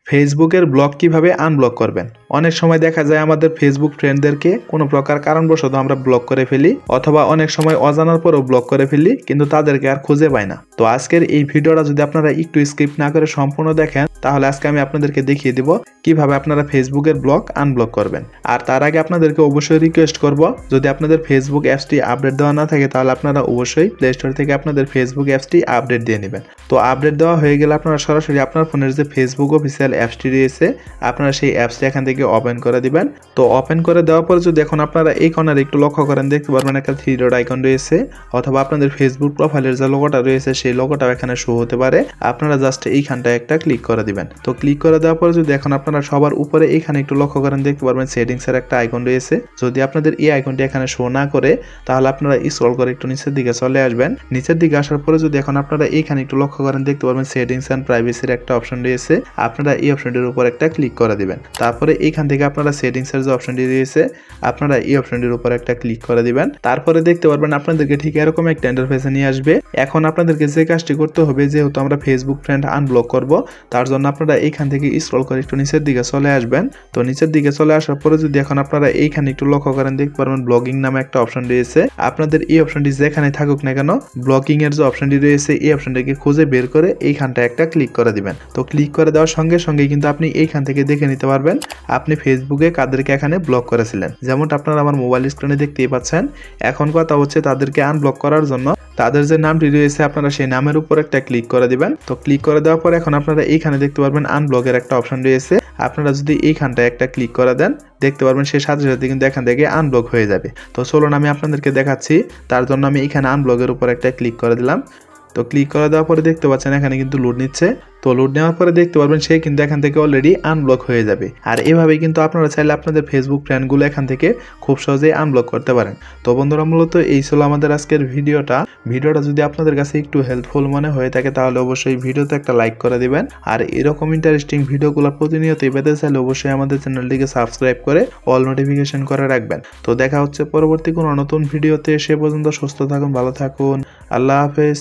ফেসবুকের ব্লক কিভাবে আনব্লক করবেন। অনেক সময় দেখা যায় আমাদের ফেসবুক ফ্রেন্ডদেরকে কোনো প্রকার কারণবশত আমরা ব্লক করে ফেলি, অথবা অনেক সময় অজানার পরেও ব্লক করে ফেলি, কিন্তু তাদেরকে আর খুঁজে পাই না। তো আজকের এই ভিডিওটা যদি আপনারা একটু স্কিপ না করে সম্পূর্ণ দেখেন, তাহলে আজকে আমি আপনাদেরকে দেখিয়ে দিব কিভাবে আপনারা ফেসবুকের ব্লক আনব্লক করবেন। আর তার আগে আপনাদেরকে অবশ্যই রিকোয়েস্ট করব, যদি আপনাদের ফেসবুক অ্যাপসটি আপডেট দেওয়া না থাকে তাহলে আপনারা অবশ্যই প্লে স্টোর থেকে আপনাদের ফেসবুক অ্যাপসটি আপডেট দিয়ে নেবেন। তো আপডেট দেওয়া হয়ে গেলে আপনারা সরাসরি আপনার ফোনের যে ফেসবুক অফিসিয়াল অ্যাপসটি রয়েছে আপনারা সেই অ্যাপসটি এখান থেকে ওপেন করে দিবেন। তো ওপেন করে দেওয়ার পরে যদি এখন আপনারা এই কর্নারে একটু লক্ষ্য করেন, দেখতে পারবেন একটা 3 ডট আইকন রয়েছে, অথবা আপনাদের ফেসবুক প্রোফাইলের যে লোগোটা রয়েছে সেই লোগোটাও এখানে শো হতে পারে। আপনারা জাস্ট এইখানটায় একটা ক্লিক করে দিবেন। তো ক্লিক করে দেওয়ার পরে যদি এখন আপনারা সবার উপরে এইখানে একটু লক্ষ্য করেন, দেখতে পারবেন সেটিংসের একটা আইকন রয়েছে। যদি আপনাদের এই আইকনটি এখানে শো না করে তাহলে আপনারা স্ক্রল করে একটু নিচের দিকে চলে আসবেন। নিচের দিকে আসার পরে যদি এখন আপনারা এইখানে একটু লক্ষ্য করেন, দেখতে পারবেন সেটিংস এন্ড প্রাইভেসির একটা অপশন রয়েছে। আপনারা এই অপশনটির উপর একটা ক্লিক করে দিবেন। তারপরে এইখান থেকে আপনারা সেটিংসের যে অপশনটি রয়েছে আপনারা এই অপশনটির উপর একটা ক্লিক করে দিবেন। তারপরে দেখতে পারবেন আপনাদেরকে ঠিক এরকম একটা ইন্টারফেসে নিয়ে আসবে। এখন আপনাদেরকে যে কাজটি করতে হবে, যেহেতু আমরা ফেসবুক ফ্রেন্ড আনব্লক করব, তার জন্য আপনারা এইখান থেকে স্ক্রল করে একটু নিচের দিকে চলে আসবেন। তো নিচের দিকে চলে আসার পরে যদি এখন আপনারা এইখানে একটু লক্ষ্য করেন, দেখতে পারবেন ব্লগিং নামে একটা অপশন রয়েছে। আপনাদের এই অপশনটি যেখানে থাকুক না কেন, ব্লগিং এর যে অপশনটি রয়েছে এই অপশনটাকে খুঁজে বের করে এইখানটা একটা ক্লিক করে দিবেন। তো ক্লিক করে দেওয়ার সঙ্গে সঙ্গে কিন্তু আপনি এইখান থেকে দেখে নিতে পারবেন আপনি ফেসবুকে কাদেরকে এখানে ব্লক করেছিলেন। যেমনটা আপনারা আমার মোবাইল স্ক্রিনে দেখতেই পাচ্ছেন। এখন কথা হচ্ছে তাদেরকে আনব্লক করার জন্য তাদের যে নামটি রয়েছে আপনারা সেই নামের উপর একটা ক্লিক করে দিবেন। তো ক্লিক করে দেওয়ার পর এখন আপনারা এইখানে দেখতে পারবেন আনব্লকের একটা অপশন রয়েছে। আপনারা যদি এইখানটায় একটা ক্লিক করে দেন, দেখতে পারবেন সেই সাথে সাথে কিন্তু এখান থেকে আনব্লক হয়ে যাবে। তো চলুন আমি আপনাদেরকে দেখাচ্ছি। তার জন্য আমি এইখানে আনব্লকের উপর একটা ক্লিক করে দিলাম। তো ক্লিক করে দেওয়ার পরে দেখতে পাচ্ছেন এখানে কিন্তু লোড নিচ্ছে। তো লোড নেওয়ার পরে দেখতে পারবেন সে কিন্তু এখান থেকে অলরেডি আনব্লক হয়ে যাবে। আর এভাবেই কিন্তু আপনারা চাইলে আপনাদের ফেসবুক ফ্রেন্ডগুলো এখান থেকে খুব সহজেই আনব্লক করতে পারেন। তো বন্ধুরা, মূলত এই ছিল আমাদের আজকের ভিডিওটা যদি আপনাদের কাছে একটু হেল্পফুল মনে হয়ে থাকে তাহলে অবশ্যই ভিডিওতে একটা লাইক করে দিবেন। আর এরকম ইন্টারেস্টিং ভিডিওগুলো প্রতিনিয়তই পেতে চাইলে অবশ্যই আমাদের চ্যানেলটিকে সাবস্ক্রাইব করে অল নোটিফিকেশন করে রাখবেন। তো দেখা হচ্ছে পরবর্তী কোনো নতুন ভিডিওতে। সে পর্যন্ত সুস্থ থাকুন, ভালো থাকুন, আল্লাহ হাফেজ।